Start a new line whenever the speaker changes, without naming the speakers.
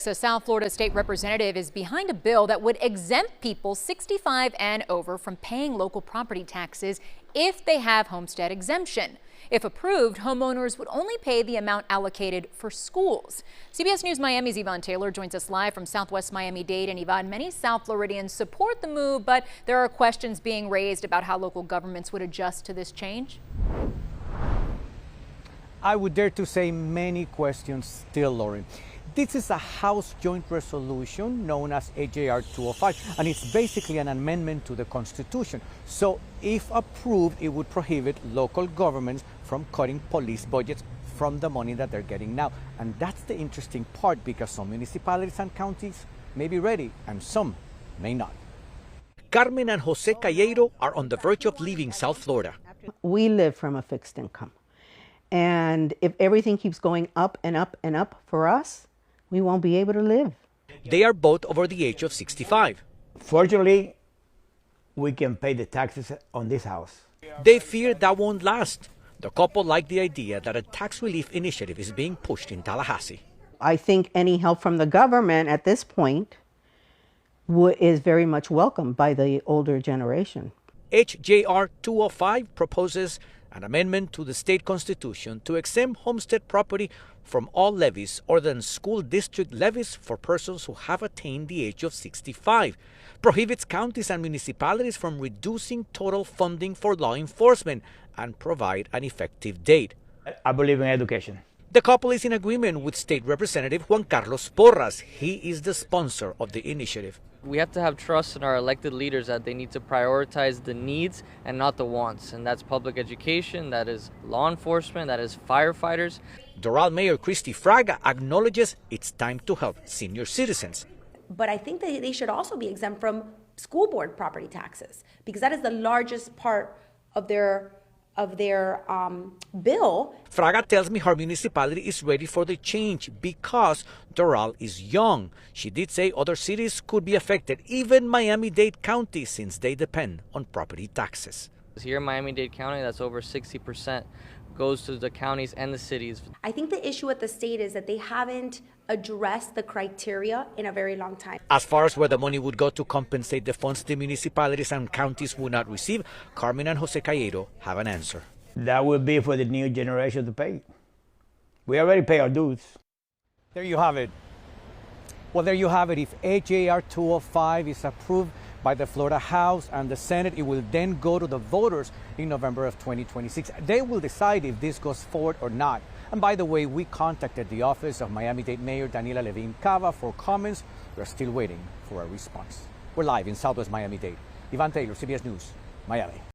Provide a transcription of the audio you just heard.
So South Florida state representative is behind a bill that would exempt people 65 and over from paying local property taxes if they have homestead exemption. If approved, homeowners would only pay the amount allocated for schools. CBS News Miami's Yvonne Taylor joins us live from Southwest Miami-Dade. And Yvonne, many South Floridians support the move, but there are questions being raised about how local governments would adjust to this change.
I would dare to say many questions still, Lauren. This is a House Joint Resolution known as AJR 205, and it's basically an amendment to the Constitution. So if approved, it would prohibit local governments from cutting police budgets from the money that they're getting now. And that's the interesting part, because some municipalities and counties may be ready and some may not.
Carmen and Jose Calleiro are on the verge of leaving South Florida.
We live from a fixed income. And if everything keeps going up and up and up for us, we won't be able to live.
They are both over the age of 65.
Fortunately, we can pay the taxes on this house.
They fear that won't last. The couple like the idea that a tax relief initiative is being pushed in Tallahassee.
I think any help from the government at this point is very much welcomed by the older generation.
HJR 205 proposes an amendment to the state constitution to exempt homestead property from all levies other than school district levies for persons who have attained the age of 65, prohibits counties and municipalities from reducing total funding for law enforcement, and provide an effective date.
I believe in education.
The couple is in agreement with State Representative Juan Carlos Porras. He is the sponsor of the initiative.
We have to have trust in our elected leaders that they need to prioritize the needs and not the wants. And that's public education, that is law enforcement, that is firefighters.
Doral Mayor Christy Fraga acknowledges it's time to help senior citizens.
But I think that they should also be exempt from school board property taxes, because that is the largest part of their bill.
Fraga tells me her municipality is ready for the change because Doral is young. She did say other cities could be affected, even Miami-Dade County, since they depend on property taxes.
Here in Miami-Dade County, that's over 60% goes to the counties and the cities.
I think the issue at the state is that they haven't addressed the criteria in a very long time.
As far as where the money would go to compensate the funds the municipalities and counties would not receive, Carmen and Jose Calleiro have an answer.
That will be for the new generation to pay. We already pay our dues.
There you have it. Well, there you have it. If HJR 205 is approved by the Florida House and the Senate, it will then go to the voters in November of 2026. They will decide if this goes forward or not. And by the way, we contacted the office of Miami-Dade Mayor Daniela Levin Cava for comments. We're still waiting for a response. We're live in Southwest Miami-Dade. Yvonne Taylor, CBS News, Miami.